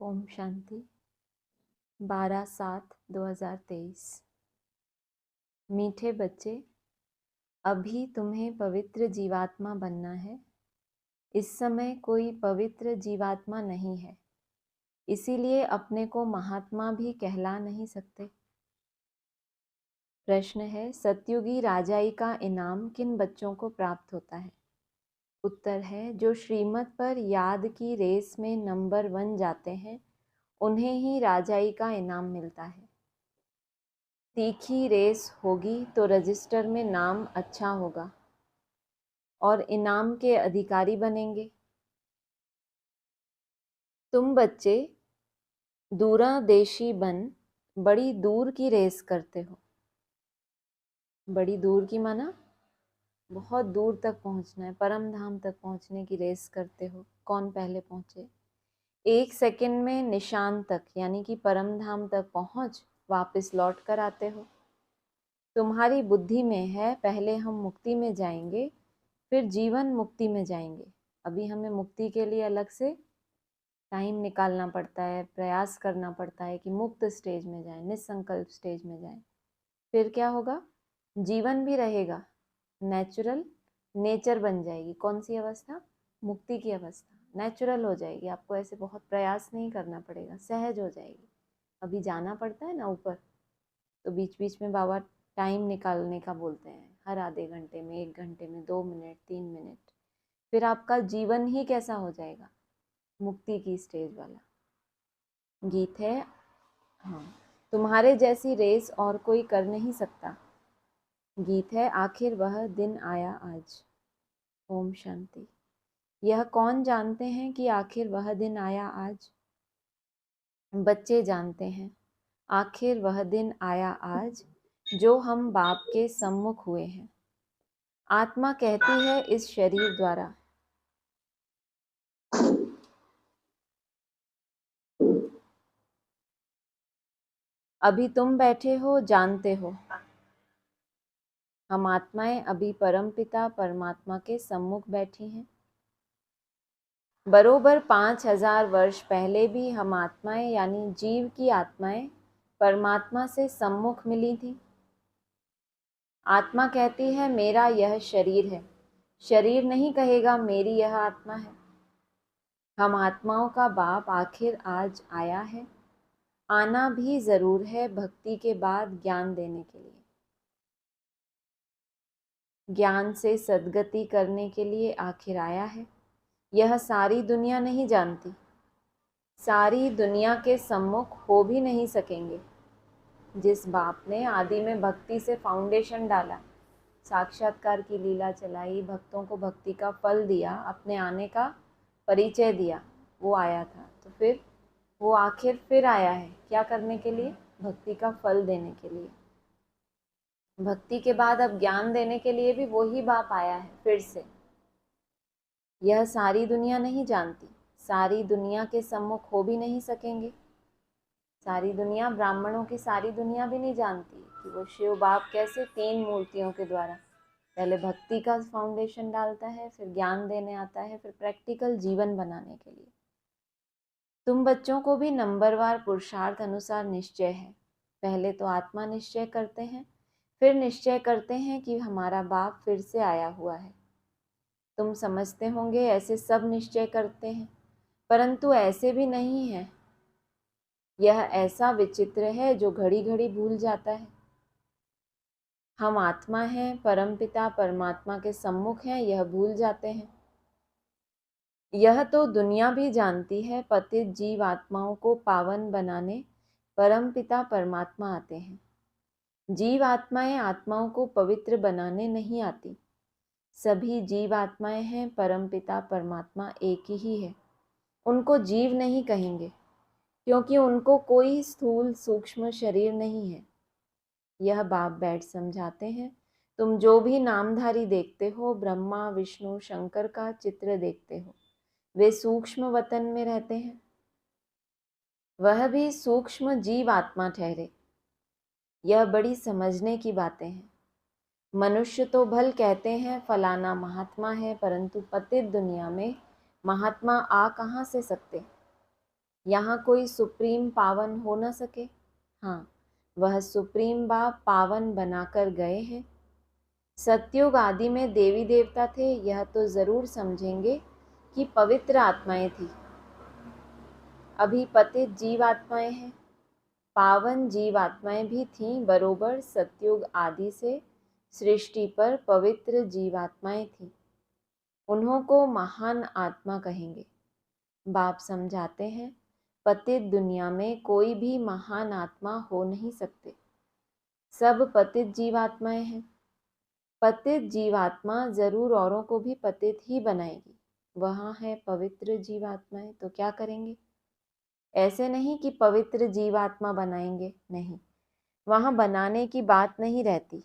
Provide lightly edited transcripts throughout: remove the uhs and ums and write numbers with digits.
ओम शांति। 12/7/2023। मीठे बच्चे, अभी तुम्हें पवित्र जीवात्मा बनना है। इस समय कोई पवित्र जीवात्मा नहीं है, इसीलिए अपने को महात्मा भी कहला नहीं सकते। प्रश्न है, सतयुगी राजाई का इनाम किन बच्चों को प्राप्त होता है? उत्तर है, जो श्रीमत पर याद की रेस में नंबर 1 जाते हैं, उन्हें ही राजाई का इनाम मिलता है। तीखी रेस होगी तो रजिस्टर में नाम अच्छा होगा और इनाम के अधिकारी बनेंगे। तुम बच्चे दूरदेशी बन बड़ी दूर की रेस करते हो। बड़ी दूर की माना बहुत दूर तक पहुंचना है, परम धाम तक पहुंचने की रेस करते हो। कौन पहले पहुंचे? 1 सेकंड में निशान तक यानी कि परम धाम तक पहुंच वापस लौट कर आते हो। तुम्हारी बुद्धि में है पहले हम मुक्ति में जाएंगे, फिर जीवन मुक्ति में जाएंगे। अभी हमें मुक्ति के लिए अलग से टाइम निकालना पड़ता है, प्रयास करना पड़ता है कि मुक्त स्टेज में जाएं, निसंकल्प स्टेज में जाएं। फिर क्या होगा? जीवन भी रहेगा, नेचुरल नेचर बन जाएगी। कौन सी अवस्था? मुक्ति की अवस्था। नेचुरल हो जाएगी, आपको ऐसे बहुत प्रयास नहीं करना पड़ेगा, सहज हो जाएगी। अभी जाना पड़ता है ना ऊपर, तो बीच बीच में बाबा टाइम निकालने का बोलते हैं, हर आधे घंटे में, 1 घंटे में, 2 मिनट, 3 मिनट। फिर आपका जीवन ही कैसा हो जाएगा? मुक्ति की स्टेज वाला। गीत है, हाँ, तुम्हारे जैसी रेस और कोई कर नहीं सकता। गीत है, आखिर वह दिन आया आज। ओम शांति। यह कौन जानते हैं कि आखिर वह दिन आया आज? बच्चे जानते हैं। आखिर वह दिन आया आज जो हम बाप के सम्मुख हुए हैं। आत्मा कहती है इस शरीर द्वारा, अभी तुम बैठे हो, जानते हो हम आत्माएं अभी परमपिता परमात्मा के सम्मुख बैठी हैं। बरोबर 5000 वर्ष पहले भी हम आत्माएं यानी जीव की आत्माएं परमात्मा से सम्मुख मिली थी। आत्मा कहती है मेरा यह शरीर है, शरीर नहीं कहेगा मेरी यह आत्मा है। हम आत्माओं का बाप आखिर आज आया है। आना भी जरूर है भक्ति के बाद ज्ञान देने के लिए, ज्ञान से सद्गति करने के लिए आखिर आया है। यह सारी दुनिया नहीं जानती, सारी दुनिया के सम्मुख हो भी नहीं सकेंगे। जिस बाप ने आदि में भक्ति से फाउंडेशन डाला, साक्षात्कार की लीला चलाई, भक्तों को भक्ति का फल दिया, अपने आने का परिचय दिया, वो आया था। तो फिर वो आखिर फिर आया है, क्या करने के लिए? भक्ति का फल देने के लिए। भक्ति के बाद अब ज्ञान देने के लिए भी वही बाप आया है फिर से। यह सारी दुनिया नहीं जानती, सारी दुनिया के सम्मुख हो भी नहीं सकेंगे। सारी दुनिया, ब्राह्मणों की सारी दुनिया भी नहीं जानती कि वो शिव बाप कैसे 3 मूर्तियों के द्वारा पहले भक्ति का फाउंडेशन डालता है, फिर ज्ञान देने आता है, फिर प्रैक्टिकल जीवन बनाने के लिए। तुम बच्चों को भी नंबरवार पुरुषार्थ अनुसार निश्चय है। पहले तो आत्मा निश्चय करते हैं, फिर निश्चय करते हैं कि हमारा बाप फिर से आया हुआ है। तुम समझते होंगे ऐसे सब निश्चय करते हैं, परंतु ऐसे भी नहीं है। यह ऐसा विचित्र है जो घड़ी घड़ी भूल जाता है। हम आत्मा हैं, परमपिता परमात्मा के सम्मुख हैं, यह भूल जाते हैं। यह तो दुनिया भी जानती है, पतित जीव आत्माओं को पावन बनाने परमपिता परमात्मा आते हैं। जीव आत्माएं आत्माओं को पवित्र बनाने नहीं आती। सभी जीव आत्माएं हैं, परमपिता परमात्मा एक ही है। उनको जीव नहीं कहेंगे क्योंकि उनको कोई स्थूल सूक्ष्म शरीर नहीं है। यह बाप बैठ समझाते हैं। तुम जो भी नामधारी देखते हो, ब्रह्मा विष्णु शंकर का चित्र देखते हो, वे सूक्ष्म वतन में रहते हैं। वह भी सूक्ष्म जीव आत्मा ठहरे। यह बड़ी समझने की बातें हैं। मनुष्य तो भल कहते हैं फलाना महात्मा है, परंतु पतित दुनिया में महात्मा आ कहाँ से सकते? यहाँ कोई सुप्रीम पावन हो न सके। हाँ, वह सुप्रीम बाप पावन बनाकर गए हैं। सतयुग आदि में देवी देवता थे, यह तो जरूर समझेंगे कि पवित्र आत्माएं थी। अभी पतित जीव आत्माएं हैं। पावन जीव आत्माएं भी थीं, बरोबर सतयुग आदि से सृष्टि पर पवित्र जीवात्माएं थीं। उन्हों को महान आत्मा कहेंगे। बाप समझाते हैं, पतित दुनिया में कोई भी महान आत्मा हो नहीं सकते, सब पतित जीवात्माएं हैं। पतित जीवात्मा जरूर औरों को भी पतित ही बनाएगी। वहाँ है पवित्र जीवात्माएं, तो क्या करेंगे? ऐसे नहीं कि पवित्र जीवात्मा बनाएंगे, नहीं, वहाँ बनाने की बात नहीं रहती।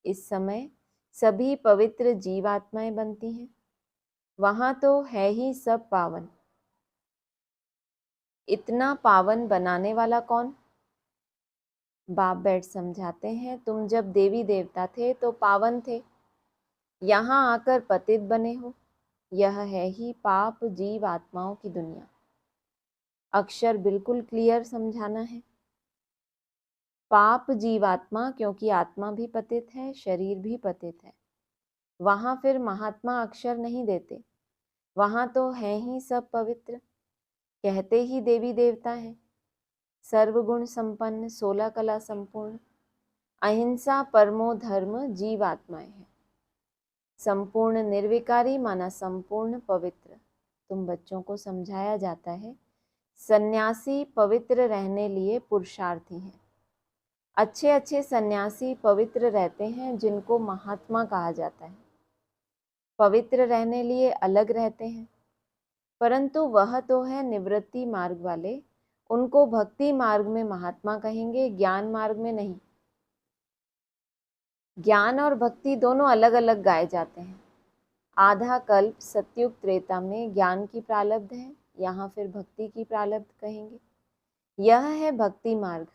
इस समय सभी पवित्र जीवात्माएं बनती हैं। वहाँ तो है ही सब पावन। इतना पावन बनाने वाला कौन? बाप बैठ समझाते हैं, तुम जब देवी देवता थे तो पावन थे, यहाँ आकर पतित बने हो। यह है ही पाप जीव आत्माओं की दुनिया। अक्षर बिल्कुल क्लियर समझाना है। पाप जीवात्मा, क्योंकि आत्मा भी पतित है, शरीर भी पतित है। वहाँ फिर महात्मा अक्षर नहीं देते, वहाँ तो है ही सब पवित्र। कहते ही देवी देवता हैं। सर्वगुण संपन्न, 16 कला संपूर्ण, अहिंसा परमो धर्म जीवात्माएं हैं। संपूर्ण निर्विकारी माना संपूर्ण पवित्र। तुम बच्चों को समझाया जाता है, सन्यासी पवित्र रहने लिए पुरुषार्थी हैं। अच्छे अच्छे सन्यासी पवित्र रहते हैं, जिनको महात्मा कहा जाता है। पवित्र रहने लिए अलग रहते हैं, परंतु वह तो है निवृत्ति मार्ग वाले, उनको भक्ति मार्ग में महात्मा कहेंगे, ज्ञान मार्ग में नहीं। ज्ञान और भक्ति दोनों अलग अलग गाए जाते हैं। आधा कल्प सतयुग त्रेता में ज्ञान की प्रारब्ध है, यहाँ फिर भक्ति की प्रारब्ध कहेंगे। यह है भक्ति मार्ग।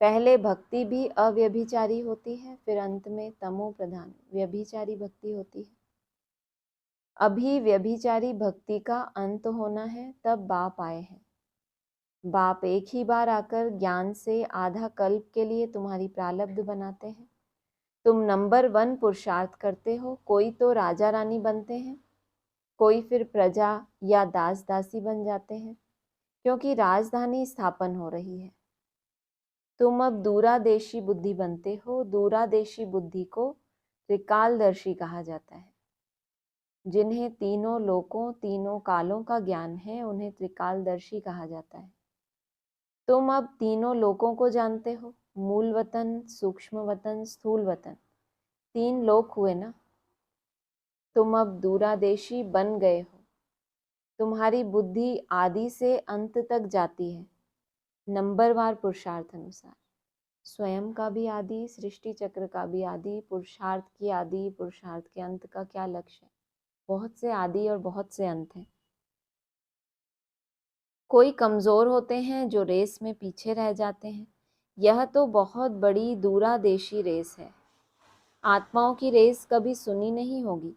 पहले भक्ति भी अव्यभिचारी होती है, फिर अंत में तमो प्रधान व्यभिचारी भक्ति होती है। अभी व्यभिचारी भक्ति का अंत होना है, तब बाप आए हैं। बाप एक ही बार आकर ज्ञान से आधा कल्प के लिए तुम्हारी प्रारब्ध बनाते हैं। तुम नंबर 1 पुरुषार्थ करते हो। कोई तो राजा रानी बनते हैं, कोई फिर प्रजा या दास दासी बन जाते हैं, क्योंकि राजधानी स्थापन हो रही है। तुम अब दूरादेशी बुद्धि बनते हो। दूरादेशी बुद्धि को त्रिकालदर्शी कहा जाता है। जिन्हें तीनों लोकों तीनों कालों का ज्ञान है, उन्हें त्रिकालदर्शी कहा जाता है। तुम अब तीनों लोकों को जानते हो, मूल वतन, सूक्ष्म वतन, स्थूल वतन, 3 लोक हुए ना। तुम अब दूरादेशी बन गए हो। तुम्हारी बुद्धि आदि से अंत तक जाती है, नंबरवार पुरुषार्थ अनुसार। स्वयं का भी आदि, सृष्टि चक्र का भी आदि, पुरुषार्थ की आदि, पुरुषार्थ के अंत का क्या लक्ष्य है? बहुत से आदि और बहुत से अंत हैं। कोई कमज़ोर होते हैं जो रेस में पीछे रह जाते हैं। यह तो बहुत बड़ी दूरादेशी रेस है। आत्माओं की रेस कभी सुनी नहीं होगी।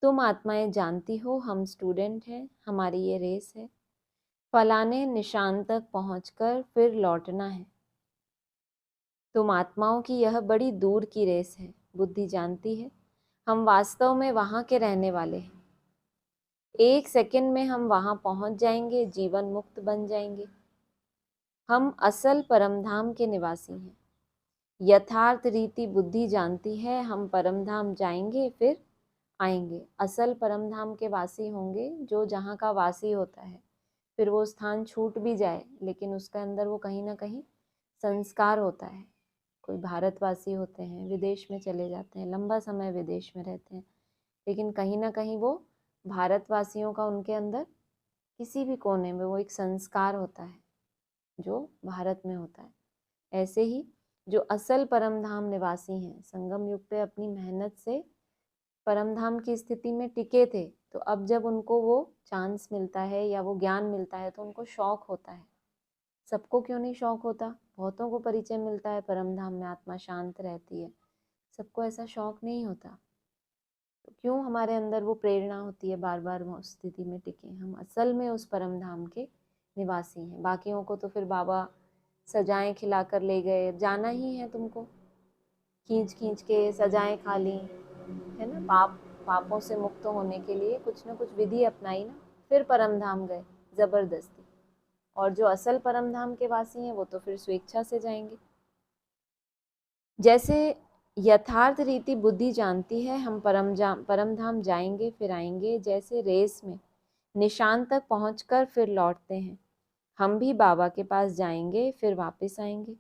तुम आत्माएं जानती हो, हम स्टूडेंट हैं, हमारी ये रेस है। फलाने निशान तक पहुंचकर फिर लौटना है। तुम आत्माओं की यह बड़ी दूर की रेस है। बुद्धि जानती है, हम वास्तव में वहाँ के रहने वाले हैं। 1 सेकंड में हम वहाँ पहुँच जाएंगे, जीवन मुक्त बन जाएंगे। हम असल परमधाम के निवासी हैं। यथार्थ रीति बुद्धि जानती है, हम परमधाम जाएंगे फिर आएंगे। असल परमधाम के वासी होंगे, जो जहाँ का वासी होता है। फिर वो स्थान छूट भी जाए, लेकिन उसके अंदर वो कहीं ना कहीं संस्कार होता है। कोई भारतवासी होते हैं, विदेश में चले जाते हैं, लंबा समय विदेश में रहते हैं, लेकिन कहीं ना कहीं वो भारतवासियों का उनके अंदर किसी भी कोने में वो एक संस्कार होता है जो भारत में होता है। ऐसे ही जो असल परमधाम निवासी हैं, संगम युग पे अपनी मेहनत से परमधाम की स्थिति में टिके थे, तो अब जब उनको वो चांस मिलता है या वो ज्ञान मिलता है तो उनको शौक होता है। सबको क्यों नहीं शौक होता? बहुतों को परिचय मिलता है परमधाम में आत्मा शांत रहती है, सबको ऐसा शौक नहीं होता। तो क्यों हमारे अंदर वो प्रेरणा होती है बार बार वो स्थिति में टिके? हम असल में उस परमधाम के निवासी हैं। बाकियों को तो फिर बाबा सजाएं खिलाकर ले गए, जाना ही है तुमको, खींच खींच के सजाएं खा ली, है ना। पापों से मुक्त होने के लिए कुछ ना कुछ विधि अपनाई ना, फिर परम धाम गए जबरदस्ती। और जो असल परम धाम के वासी हैं वो तो फिर स्वेच्छा से जाएंगे। जैसे यथार्थ रीति बुद्धि जानती है हम परम धाम जाएंगे फिर आएंगे, जैसे रेस में निशान तक पहुंचकर फिर लौटते हैं, हम भी बाबा के पास जाएंगे फिर वापस आएंगे।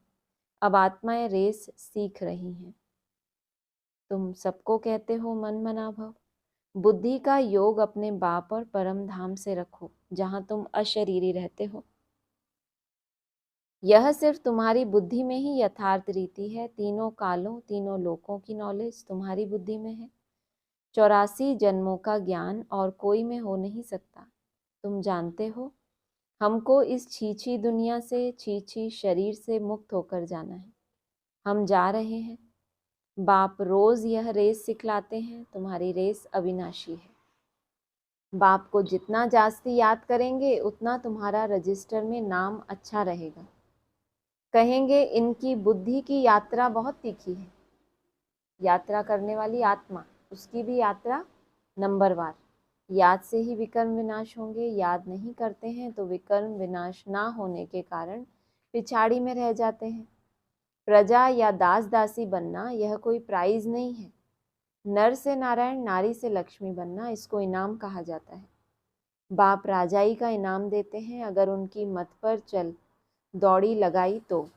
अब आत्माएं रेस सीख रही हैं। तुम सबको कहते हो मन मना भव। बुद्धि का योग अपने बाप और परम धाम से रखो जहां तुम अशरीरी रहते हो। यह सिर्फ तुम्हारी बुद्धि में ही यथार्थ रीति है। तीनों कालों तीनों लोकों की नॉलेज तुम्हारी बुद्धि में है। 84 जन्मों का ज्ञान और कोई में हो नहीं सकता। तुम जानते हो हमको इस छीछी दुनिया से, छीछी शरीर से मुक्त होकर जाना है। हम जा रहे हैं। बाप रोज यह रेस सिखलाते हैं, तुम्हारी रेस अविनाशी है। बाप को जितना जास्ती याद करेंगे उतना तुम्हारा रजिस्टर में नाम अच्छा रहेगा। कहेंगे इनकी बुद्धि की यात्रा बहुत तीखी है। यात्रा करने वाली आत्मा, उसकी भी यात्रा नंबरवार। याद से ही विकर्म विनाश होंगे, याद नहीं करते हैं तो विकर्म विनाश ना होने के कारण पिछाड़ी में रह जाते हैं। प्रजा या दास दासी बनना यह कोई प्राइज नहीं है। नर से नारायण, नारी से लक्ष्मी बनना, इसको इनाम कहा जाता है। बाप राजाई का इनाम देते हैं अगर उनकी मत पर चल दौड़ी लगाई तो।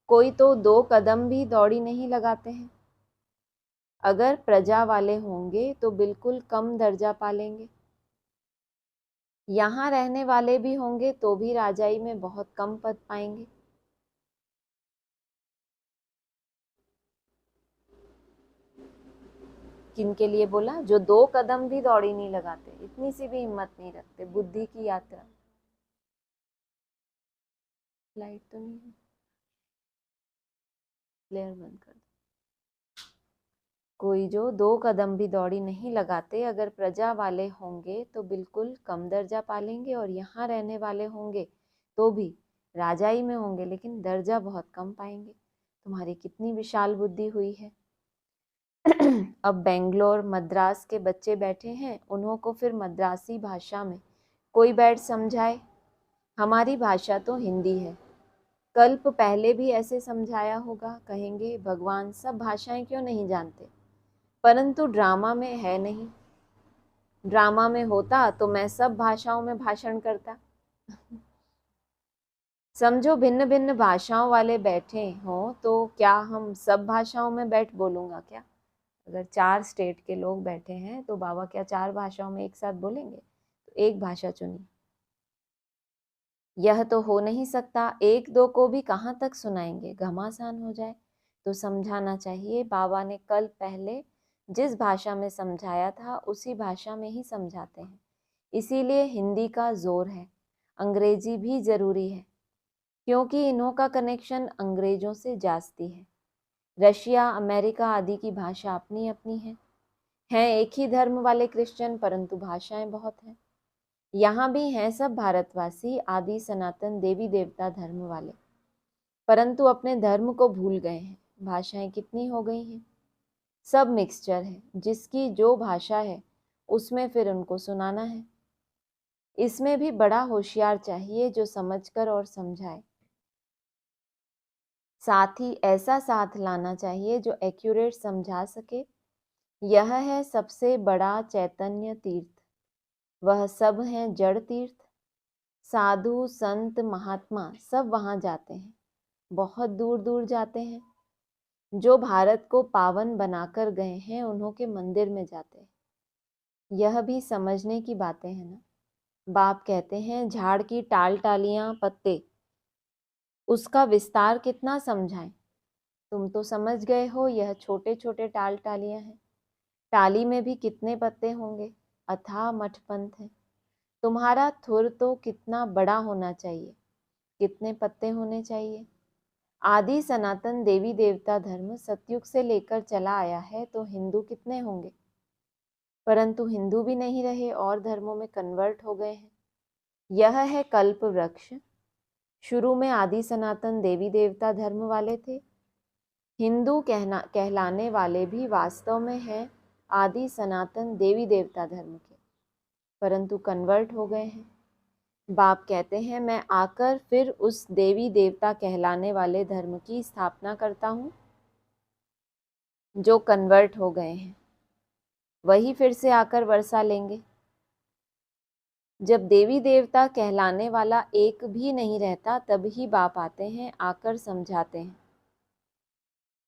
कोई तो 2 कदम भी दौड़ी नहीं लगाते हैं। अगर प्रजा वाले होंगे तो बिल्कुल कम दर्जा पालेंगे। यहाँ रहने वाले भी होंगे तो भी राजाई में बहुत कम पद पाएंगे। किनके लिए बोला? जो 2 कदम भी दौड़ी नहीं लगाते, इतनी सी भी हिम्मत नहीं रखते। बुद्धि की यात्रा। लाइट तो नहीं है, फ्लेयर बंद कर दो। कोई जो 2 कदम भी दौड़ी नहीं लगाते, अगर प्रजा वाले होंगे तो बिल्कुल कम दर्जा पालेंगे। और यहाँ रहने वाले होंगे तो भी राजाई में होंगे लेकिन दर्जा बहुत कम पाएंगे। तुम्हारी कितनी विशाल बुद्धि हुई है। अब बेंगलोर मद्रास के बच्चे बैठे हैं, उन्हों को फिर मद्रासी भाषा में कोई बैठ समझाए। हमारी भाषा तो हिंदी है, कल्प पहले भी ऐसे समझाया होगा। कहेंगे भगवान सब भाषाएं क्यों नहीं जानते, परंतु ड्रामा में है नहीं। ड्रामा में होता तो मैं सब भाषाओं में भाषण करता। समझो भिन्न भिन्न भाषाओं वाले बैठे हों तो क्या हम सब भाषाओं में बैठ बोलूंगा क्या? अगर 4 स्टेट के लोग बैठे हैं तो बाबा क्या 4 भाषाओं में एक साथ बोलेंगे? तो एक भाषा चुनी। यह तो हो नहीं सकता। 1-2 को भी कहाँ तक सुनाएंगे, घमासान हो जाए। तो समझाना चाहिए। बाबा ने कल पहले जिस भाषा में समझाया था उसी भाषा में ही समझाते हैं। इसीलिए हिंदी का जोर है। अंग्रेजी भी जरूरी है क्योंकि इन्हों का कनेक्शन अंग्रेजों से जास्ती है। रशिया अमेरिका आदि की भाषा अपनी अपनी है। हैं एक ही धर्म वाले क्रिश्चियन, परंतु भाषाएं बहुत हैं। यहाँ भी हैं सब भारतवासी आदि सनातन देवी देवता धर्म वाले, परंतु अपने धर्म को भूल गए हैं। भाषाएं कितनी हो गई हैं, सब मिक्सचर है। जिसकी जो भाषा है उसमें फिर उनको सुनाना है। इसमें भी बड़ा होशियार चाहिए जो समझकर और समझाए। साथ ही ऐसा साथ लाना चाहिए जो एक्यूरेट समझा सके। यह है सबसे बड़ा चैतन्य तीर्थ। वह सब हैं जड़ तीर्थ। साधु संत महात्मा सब वहां जाते हैं, बहुत दूर दूर जाते हैं। जो भारत को पावन बनाकर गए हैं उन्हों के मंदिर में जाते हैं। यह भी समझने की बातें हैं ना। बाप कहते हैं झाड़ की टाल टालियां पत्ते, उसका विस्तार कितना समझाएं। तुम तो समझ गए हो यह छोटे छोटे टाल टालियां हैं। टाली में भी कितने पत्ते होंगे। अथाह मठपंथ है। तुम्हारा थुर तो कितना बड़ा होना चाहिए, कितने पत्ते होने चाहिए। आदि सनातन देवी देवता धर्म सतयुग से लेकर चला आया है तो हिंदू कितने होंगे, परंतु हिंदू भी नहीं रहे और धर्मों में कन्वर्ट हो गए हैं। यह है कल्प वृक्ष। शुरू में आदि सनातन देवी देवता धर्म वाले थे। हिंदू कहलाने वाले भी वास्तव में हैं आदि सनातन देवी देवता धर्म के, परंतु कन्वर्ट हो गए हैं। बाप कहते हैं मैं आकर फिर उस देवी देवता कहलाने वाले धर्म की स्थापना करता हूँ। जो कन्वर्ट हो गए हैं वही फिर से आकर वर्षा लेंगे। जब देवी देवता कहलाने वाला एक भी नहीं रहता तब ही बाप आते हैं, आकर समझाते हैं।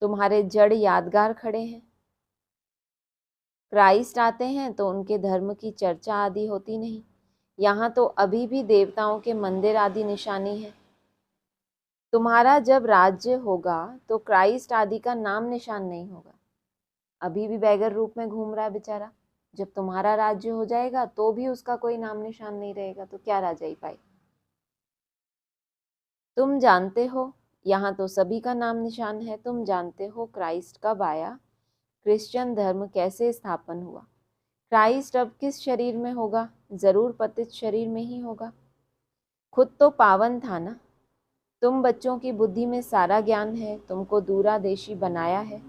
तुम्हारे जड़ यादगार खड़े हैं। क्राइस्ट आते हैं तो उनके धर्म की चर्चा आदि होती नहीं। यहाँ तो अभी भी देवताओं के मंदिर आदि निशानी है। तुम्हारा जब राज्य होगा तो क्राइस्ट आदि का नाम निशान नहीं होगा। अभी भी बैगर रूप में घूम रहा है बेचारा। जब तुम्हारा राज्य हो जाएगा तो भी उसका कोई नाम निशान नहीं रहेगा, तो क्या राजाई पाई। तुम जानते हो यहाँ तो सभी का नाम निशान है। तुम जानते हो क्राइस्ट कब आया, क्रिश्चियन धर्म कैसे स्थापन हुआ। क्राइस्ट अब किस शरीर में होगा, जरूर पतित शरीर में ही होगा। खुद तो पावन था ना। तुम बच्चों की बुद्धि में सारा ज्ञान है, तुमको दूरादेशी बनाया है।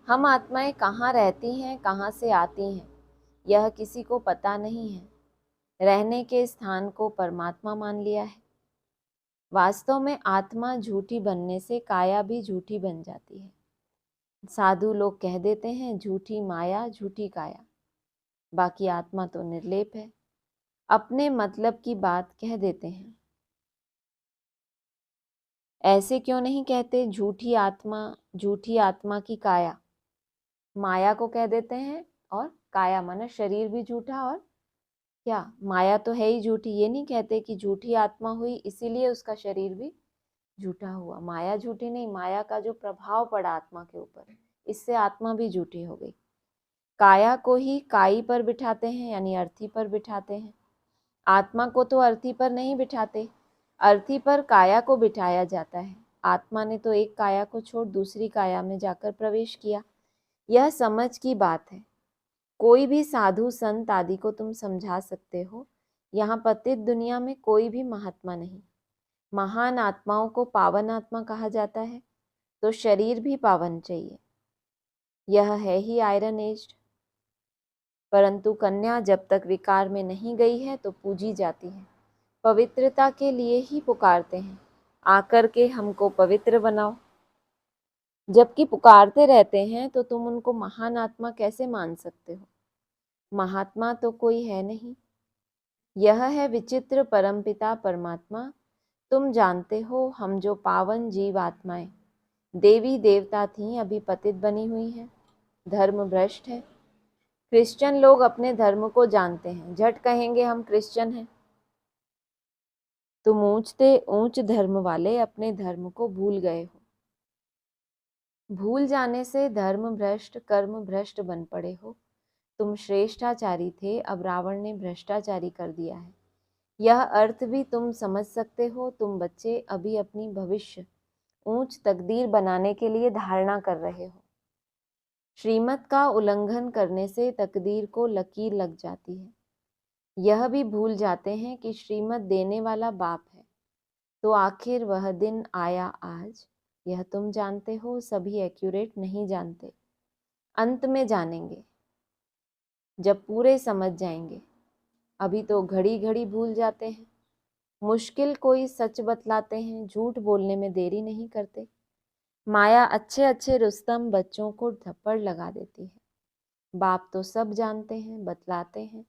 हम आत्माएं कहाँ रहती हैं, कहाँ से आती हैं, यह किसी को पता नहीं है। रहने के स्थान को परमात्मा मान लिया है। वास्तव में आत्मा झूठी बनने से काया भी झूठी बन जाती है। साधु लोग कह देते हैं झूठी माया झूठी काया, बाकी आत्मा तो निर्लेप है। अपने मतलब की बात कह देते हैं। ऐसे क्यों नहीं कहते झूठी आत्मा की काया। माया को कह देते हैं, और काया माना शरीर भी झूठा, और क्या माया तो है ही झूठी। ये नहीं कहते कि झूठी आत्मा हुई इसीलिए उसका शरीर भी झूठा हुआ। माया झूठी नहीं, माया का जो प्रभाव पड़ा आत्मा के ऊपर, इससे आत्मा भी झूठी हो गई। काया को ही काई पर बिठाते हैं, यानी अर्थी पर बिठाते हैं। आत्मा को तो अर्थी पर नहीं बिठाते, अर्थी पर काया को बिठाया जाता है। आत्मा ने तो एक काया को छोड़ दूसरी काया में जाकर प्रवेश किया। यह समझ की बात है। कोई भी साधु संत आदि को तुम समझा सकते हो। यहाँ पतित दुनिया में कोई भी महात्मा नहीं। महान आत्माओं को पावन आत्मा कहा जाता है, तो शरीर भी पावन चाहिए। यह है ही आयरन एज्ड। परंतु कन्या जब तक विकार में नहीं गई है तो पूजी जाती है। पवित्रता के लिए ही पुकारते हैं, आकर के हमको पवित्र बनाओ। जबकि पुकारते रहते हैं तो तुम उनको महान आत्मा कैसे मान सकते हो। महात्मा तो कोई है नहीं। यह है विचित्र परमपिता परमात्मा। तुम जानते हो हम जो पावन जीव आत्माएं देवी देवता थीं अभी पतित बनी हुई हैं, धर्म भ्रष्ट है। क्रिश्चियन लोग अपने धर्म को जानते हैं, झट कहेंगे हम क्रिश्चियन हैं। तुम ऊंचते ऊंच धर्म वाले अपने धर्म को भूल गए हो। भूल जाने से धर्म भ्रष्ट कर्म भ्रष्ट बन पड़े हो। तुम श्रेष्ठाचारी थे, अब रावण ने भ्रष्टाचारी कर दिया है। यह अर्थ भी तुम समझ सकते हो। तुम बच्चे अभी अपनी भविष्य ऊंच तकदीर बनाने के लिए धारणा कर रहे हो। श्रीमत का उल्लंघन करने से तकदीर को लकीर लग जाती है। यह भी भूल जाते हैं कि श्रीमत देने वाला बाप है। तो आखिर वह दिन आया आज, यह तुम जानते हो। सभी एक्यूरेट नहीं जानते, अंत में जानेंगे जब पूरे समझ जाएंगे। अभी तो घड़ी घड़ी भूल जाते हैं। मुश्किल कोई सच बतलाते हैं, झूठ बोलने में देरी नहीं करते। माया अच्छे अच्छे रुस्तम बच्चों को थप्पड़ लगा देती है। बाप तो सब जानते हैं, बतलाते हैं।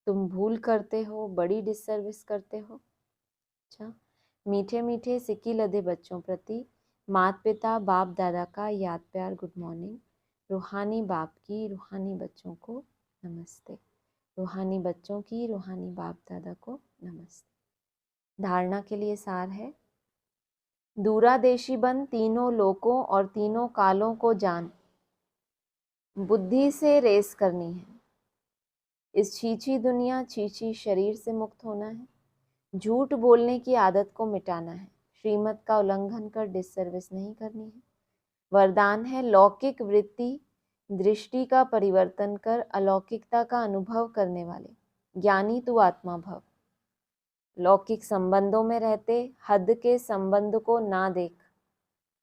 तुम भूल करते हो, बड़ी डिससर्विस करते हो। अच्छा, मीठे मीठे सिक्की लदे बच्चों प्रति माता पिता बाप दादा का याद प्यार गुड मॉर्निंग। रूहानी बाप की रूहानी बच्चों को नमस्ते। रूहानी बच्चों की रूहानी बाप दादा को नमस्ते। धारणा के लिए सार है, दूरादेशी बन तीनों लोकों और तीनों कालों को जान। बुद्धि से रेस करनी है। इस छीछी दुनिया छीछी शरीर से मुक्त होना है। झूठ बोलने की आदत को मिटाना है। श्रीमत का उल्लंघन कर डिससर्विस नहीं करनी है। वरदान है लौकिक वृत्ति दृष्टि का परिवर्तन कर अलौकिकता का अनुभव करने वाले ज्ञानी तू आत्मा भव। लौकिक संबंधों में रहते हद के संबंध को ना देख,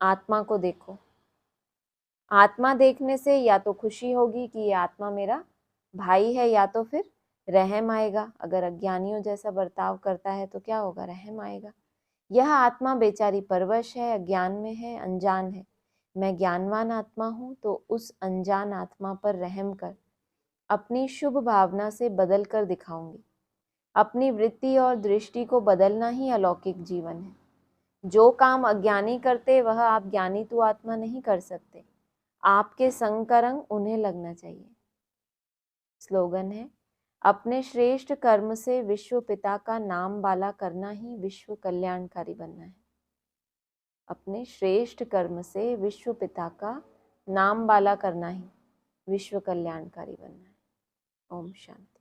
आत्मा को देखो। आत्मा देखने से या तो खुशी होगी कि ये आत्मा मेरा भाई है, या तो फिर रहम आएगा। अगर अज्ञानियों जैसा बर्ताव करता है तो क्या होगा? रहम आएगा। यह आत्मा बेचारी परवश है, अज्ञान में है, अनजान है। मैं ज्ञानवान आत्मा हूँ तो उस अनजान आत्मा पर रहम कर अपनी शुभ भावना से बदल कर दिखाऊंगी। अपनी वृत्ति और दृष्टि को बदलना ही अलौकिक जीवन है। जो काम अज्ञानी करते वह आप ज्ञानी तु आत्मा नहीं कर सकते। आपके संग का रंग उन्हें लगना चाहिए। स्लोगन है, अपने श्रेष्ठ कर्म से विश्व पिता का नाम बाला करना ही विश्व कल्याणकारी बनना है। अपने श्रेष्ठ कर्म से विश्व पिता का नाम बाला करना ही विश्व कल्याणकारी बनना है। ओम शांति।